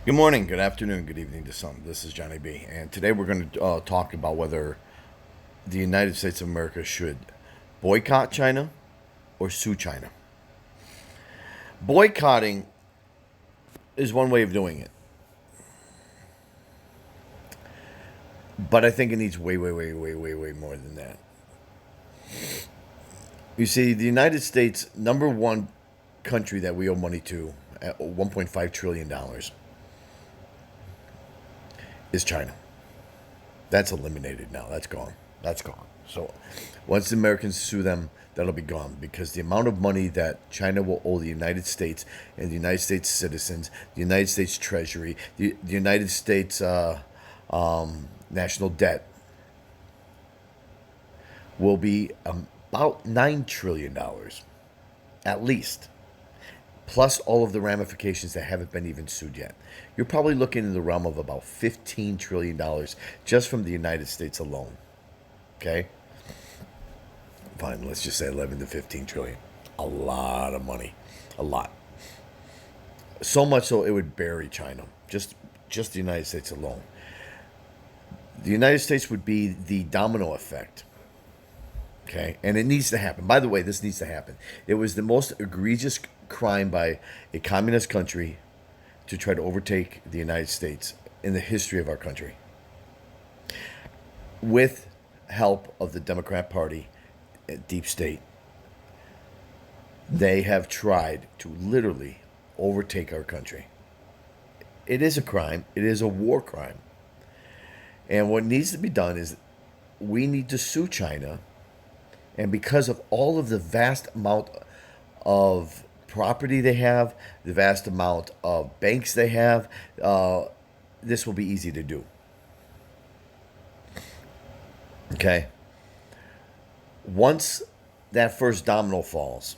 Good morning, good afternoon, good evening to some. This is Johnny B. And today we're going to talk about whether the United States of America should boycott China or sue China. Boycotting is one way of doing it, but I think it needs way more than that. You see, the United States, number one country that we owe money to at $1.5 trillion is China. That's eliminated now. That's gone. That's gone. So once the Americans sue them, that'll be gone because the amount of money that China will owe the United States and the United States citizens, the United States Treasury, the United States national debt will be about $9 trillion, at least, plus all of the ramifications that haven't been even sued yet. You're probably looking in the realm of about $15 trillion just from the United States alone. Okay? Fine, let's just say 11 to 15 trillion. A lot of money. A lot. So much so it would bury China. Just the United States alone. The United States would be the domino effect. Okay? And it needs to happen. By the way, this needs to happen. It was the most egregious crime by a communist country to try to overtake the United States in the history of our country. With help of the Democrat Party, deep state, they have tried to literally overtake our country. It is a crime. It is a war crime. And what needs to be done is we need to sue China. And because of all of the vast amount of property they have, the vast amount of banks they have, this will be easy to do. Okay? Once that first domino falls,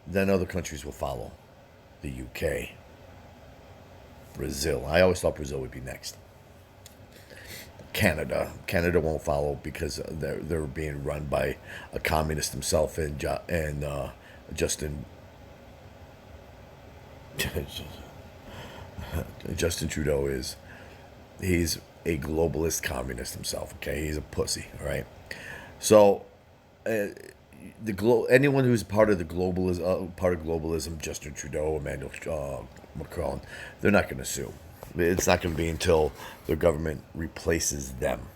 then other countries will follow. The UK, Brazil. I always thought Brazil would be next. Canada. Canada won't follow because they're being run by a communist himself and Justin Justin Trudeau he's a globalist communist himself. Okay, he's a pussy. All right, so anyone who's part of globalism, Justin Trudeau, Emmanuel Macron, they're not going to sue. It's not going to be until their government replaces them.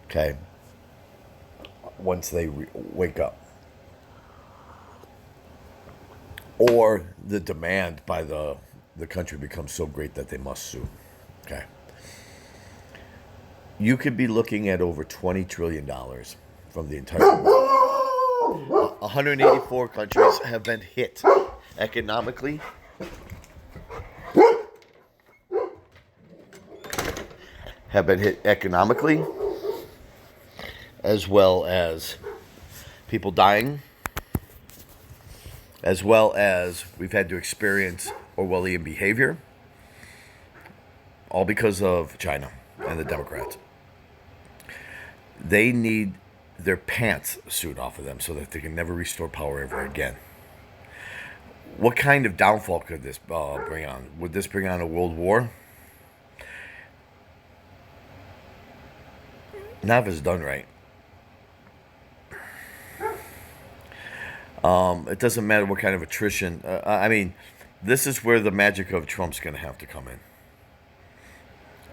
Okay, once they wake up, or the demand by the country becomes so great that they must sue. Okay, you could be looking at over $20 trillion from the entire world. 184 countries have been hit economically, as well as people dying, as well as we've had to experience Orwellian behavior, all because of China and the Democrats. They need their pants sued off of them so that they can never restore power ever again. What kind of downfall could this bring on? Would this bring on a world war? Not if it's done right. It doesn't matter what kind of attrition. This is where the magic of Trump's going to have to come in.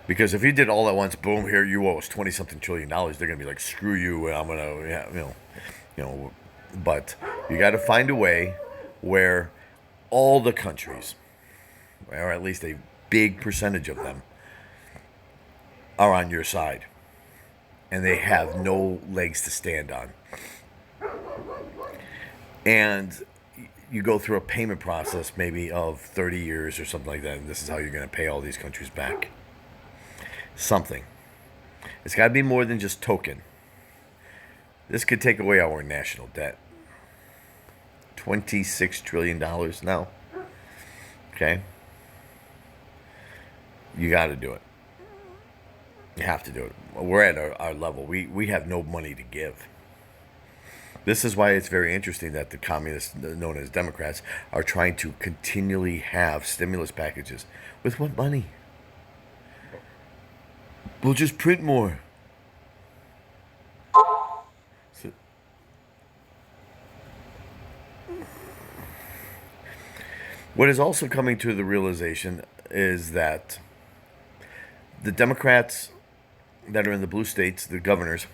Because if he did all at once, boom, here you owe us 20-something trillion dollars, they're going to be like, screw you, I'm going to, But you got to find a way where all the countries, or at least a big percentage of them, are on your side. And they have no legs to stand on. And you go through a payment process maybe of 30 years or something like that, and this is how you're going to pay all these countries back. Something. It's got to be more than just token. This could take away our national debt. $26 trillion now. Okay? You got to do it. You have to do it. We're at our level. We have no money to give. This is why it's very interesting that the communists, known as Democrats, are trying to continually have stimulus packages. With what money? We'll just print more. So, what is also coming to the realization is that the Democrats that are in the blue states, the governors,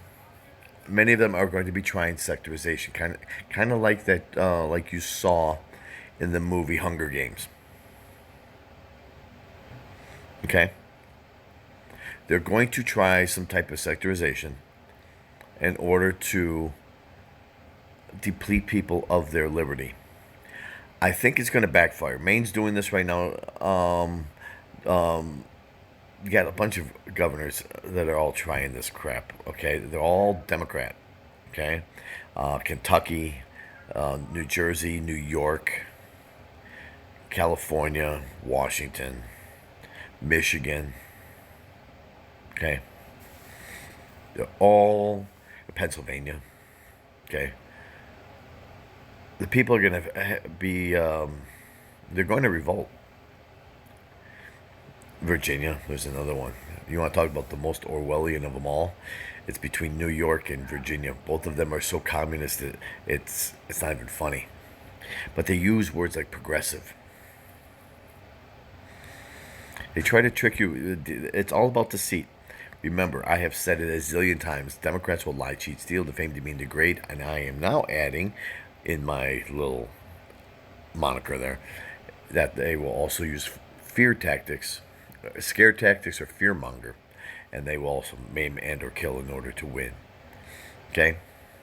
many of them are going to be trying sectorization, kind of like that, like you saw in the movie Hunger Games. Okay, they're going to try some type of sectorization in order to deplete people of their liberty. I think it's going to backfire. Maine's doing this right now. You got a bunch of governors that are all trying this crap. Okay, they're all Democrat. Okay, Kentucky, New Jersey, New York, California, Washington, Michigan. Okay, they're all Pennsylvania. Okay, the people are going to be. They're going to revolt. Virginia, there's another one. You want to talk about the most Orwellian of them all? It's between New York and Virginia. Both of them are so communist that it's not even funny. But they use words like progressive. They try to trick you. It's all about deceit. Remember, I have said it a zillion times. Democrats will lie, cheat, steal, defame, demean, degrade, and I am now adding in my little moniker there that they will also use fear tactics, scare tactics, or fearmonger, and they will also maim and or kill in order to win. Okay?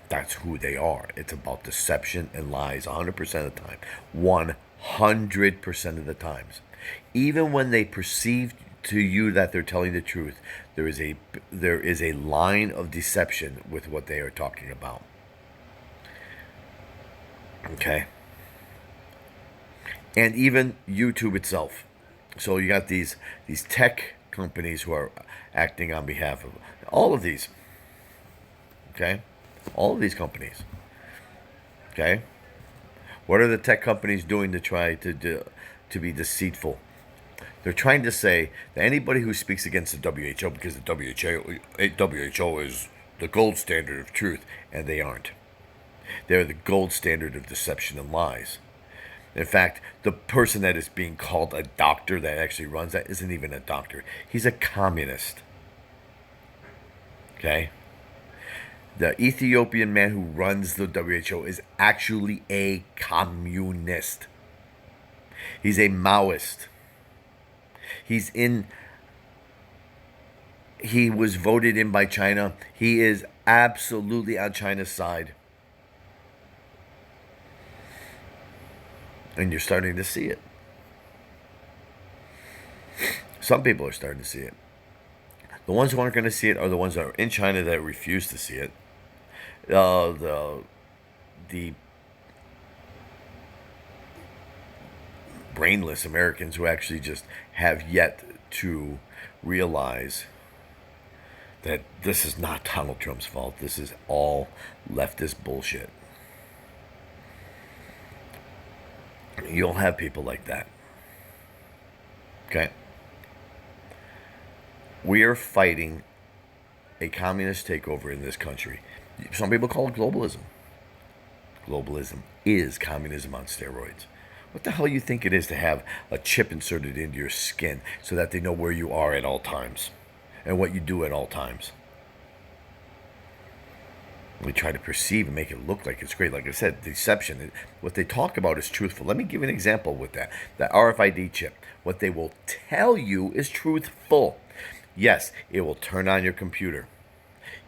That's who they are. It's about deception and lies 100% of the time. 100% of the times. Even when they perceive to you that they're telling the truth, there is a line of deception with what they are talking about. Okay? And even YouTube itself. So you got these tech companies who are acting on behalf of all of these. Okay? All of these companies. Okay? What are the tech companies doing to try to be deceitful? They're trying to say that anybody who speaks against the WHO, because the WHO is the gold standard of truth, and they aren't. They're the gold standard of deception and lies. In fact, the person that is being called a doctor that actually runs that isn't even a doctor. He's a communist. Okay? The Ethiopian man who runs the WHO is actually a communist. He's a Maoist. He was voted in by China. He is absolutely on China's side. And you're starting to see it. Some people are starting to see it. The ones who aren't going to see it are the ones that are in China that refuse to see it. The brainless Americans who actually just have yet to realize that this is not Donald Trump's fault. This is all leftist bullshit. You'll have people like that. Okay? We are fighting a communist takeover in this country. Some people call it globalism. Globalism is communism on steroids. What the hell you think it is to have a chip inserted into your skin so that they know where you are at all times and what you do at all times? We try to perceive and make it look like it's great. Like I said, deception. What they talk about is truthful. Let me give you an example with that. The RFID chip. What they will tell you is truthful. Yes, it will turn on your computer.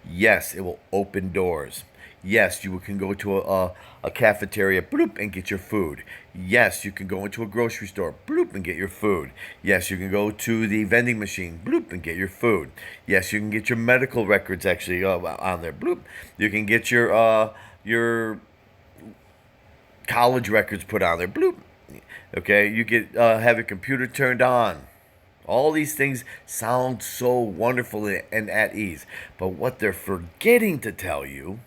Yes, it will open doors. Yes, you can go to a cafeteria, bloop, and get your food. Yes, you can go into a grocery store, bloop, and get your food. Yes, you can go to the vending machine, bloop, and get your food. Yes, you can get your medical records actually on there, bloop. You can get your college records put on there, bloop. Okay, you get have your computer turned on. All these things sound so wonderful and at ease, but what they're forgetting to tell you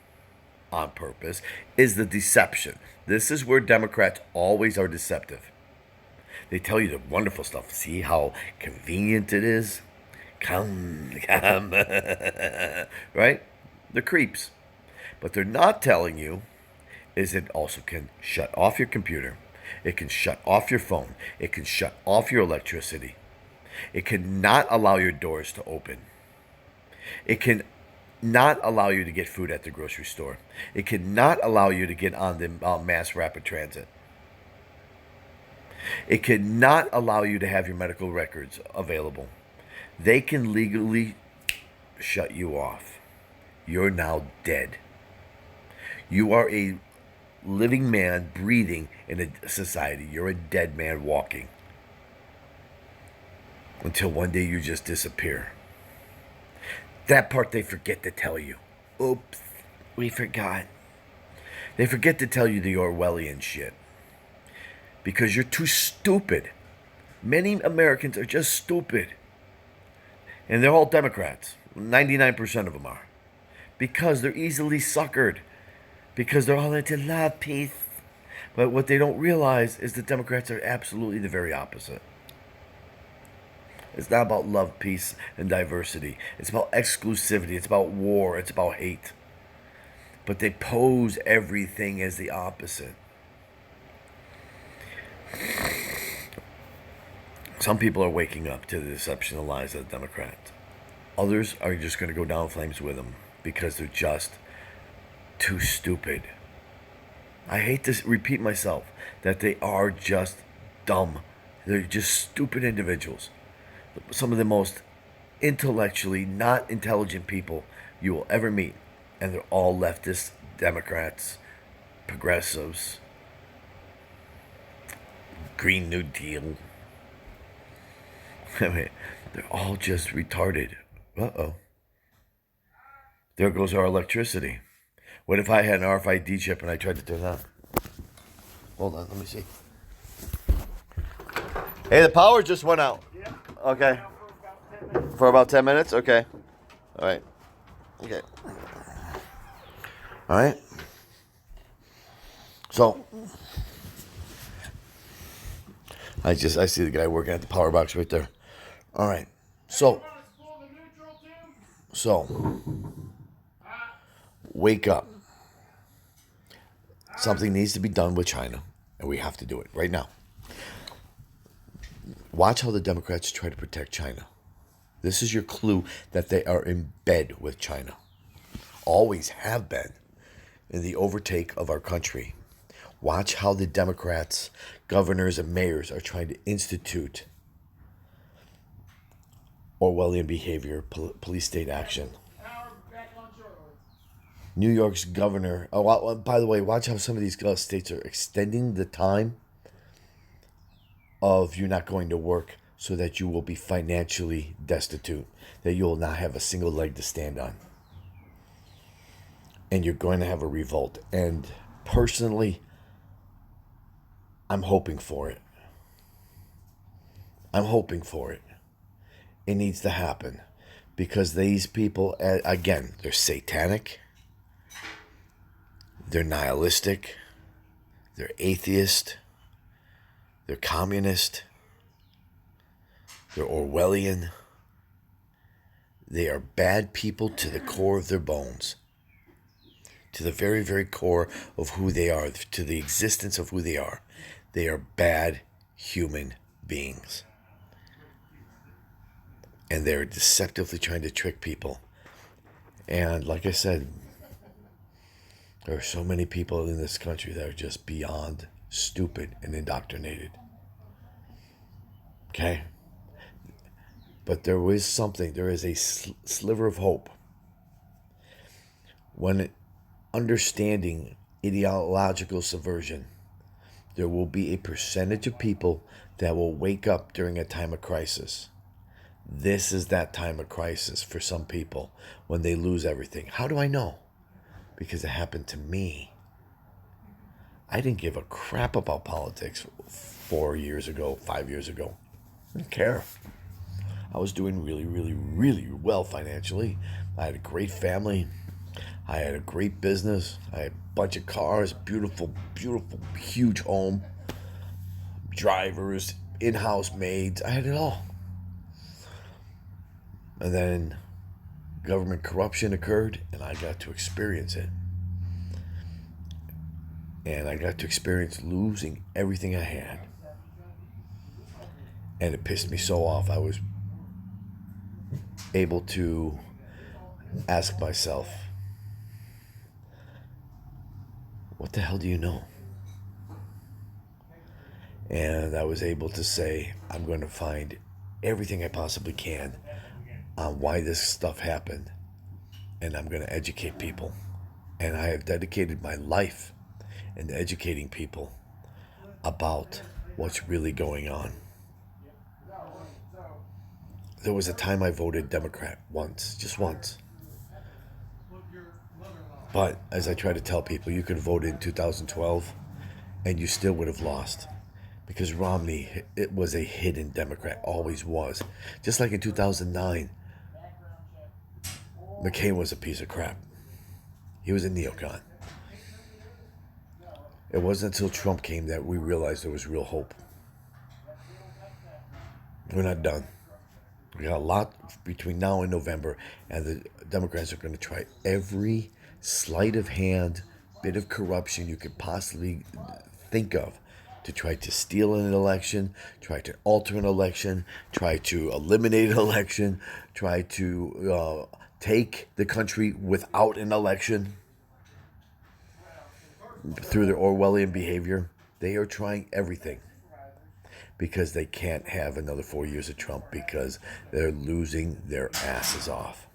on purpose is the deception. This is where Democrats always are deceptive. They tell you the wonderful stuff. See how convenient it is? Come. Right? They're creeps. But they're not telling you is it also can shut off your computer. It can shut off your phone. It can shut off your electricity. It can not allow your doors to open. It can not allow you to get food at the grocery store. It can not allow you to get on the mass rapid transit. It cannot allow you to have your medical records available. They can legally shut you off. You're now dead. You are a living man breathing in a society. You're a dead man walking. Until one day you just disappear. That part they forget to tell you. Oops, we forgot. They forget to tell you the Orwellian shit. Because you're too stupid. Many Americans are just stupid. And they're all Democrats. 99% of them are. Because they're easily suckered. Because they're all into love, peace. But what they don't realize is the Democrats are absolutely the very opposite. It's not about love, peace, and diversity. It's about exclusivity. It's about war. It's about hate. But they pose everything as the opposite. Some people are waking up to the deception and lies of the Democrats. Others are just going to go down flames with them because they're just too stupid. I hate to repeat myself that they are just dumb. They're just stupid individuals. Some of the most intellectually not intelligent people you will ever meet. And they're all leftist, Democrats, progressives, Green New Deal. I mean, they're all just retarded. Uh-oh. There goes our electricity. What if I had an RFID chip and I tried to turn it on? Hold on, let me see. Hey, the power just went out. Yeah. Okay. For about 10 minutes? Okay. All right. Okay. All right. So, I see the guy working at the power box right there. All right. So, wake up. Something needs to be done with China, and we have to do it right now. Watch how the Democrats try to protect China. This is your clue that they are in bed with China. Always have been in the overtake of our country. Watch how the Democrats, governors, and mayors are trying to institute Orwellian behavior, police state action. New York's governor. Oh, by the way, watch how some of these states are extending the time of you not going to work so that you will be financially destitute, that you will not have a single leg to stand on. And you're going to have a revolt. And personally, I'm hoping for it. I'm hoping for it. It needs to happen. Because these people, again, they're satanic. They're nihilistic. They're atheist. They're communist. They're Orwellian. They are bad people to the core of their bones. To the very, very core of who they are. To the existence of who they are. They are bad human beings. And they're deceptively trying to trick people. And like I said, there are so many people in this country that are just beyond stupid and indoctrinated. Okay? But there is something, there is a sliver of hope. When understanding ideological subversion, there will be a percentage of people that will wake up during a time of crisis. This is that time of crisis for some people when they lose everything. How do I know? Because it happened to me. I didn't give a crap about politics 4 years ago, 5 years ago. I didn't care. I was doing really, really, really well financially. I had a great family. I had a great business. I had a bunch of cars, beautiful, beautiful, huge home, drivers, in-house maids. I had it all. And then government corruption occurred, and I got to experience it. And I got to experience losing everything I had. And it pissed me so off. I was able to ask myself, what the hell do you know? And I was able to say, I'm going to find everything I possibly can on why this stuff happened. And I'm going to educate people. And I have dedicated my life into educating people about what's really going on. There was a time I voted Democrat once, just once. But as I try to tell people, you could vote in 2012 and you still would have lost. Because Romney, it was a hidden Democrat, always was. Just like in 2009, McCain was a piece of crap. He was a neocon. It wasn't until Trump came that we realized there was real hope. We're not done. We got a lot between now and November, and the Democrats are going to try every sleight of hand, bit of corruption you could possibly think of to try to steal an election, try to alter an election, try to eliminate an election, try to take the country without an election through their Orwellian behavior. They are trying everything because they can't have another 4 years of Trump because they're losing their asses off.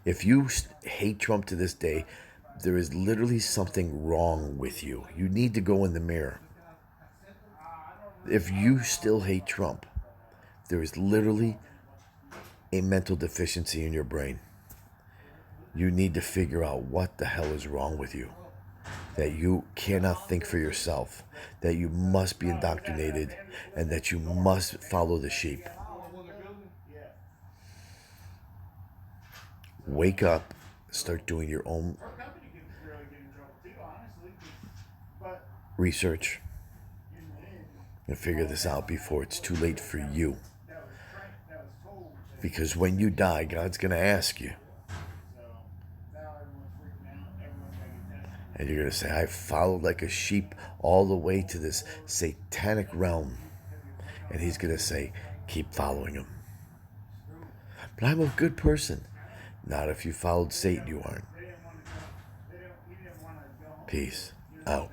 If you hate Trump to this day, there is literally something wrong with you. You need to go in the mirror. If you still hate Trump, there is literally a mental deficiency in your brain. You need to figure out what the hell is wrong with you. That you cannot think for yourself, that you must be indoctrinated, and that you must follow the sheep. Wake up, start doing your own research, and figure this out before it's too late for you. Because when you die, God's going to ask you. And you're going to say, I followed like a sheep all the way to this satanic realm. And he's going to say, keep following him. But I'm a good person. Not if you followed Satan, you aren't. Peace out.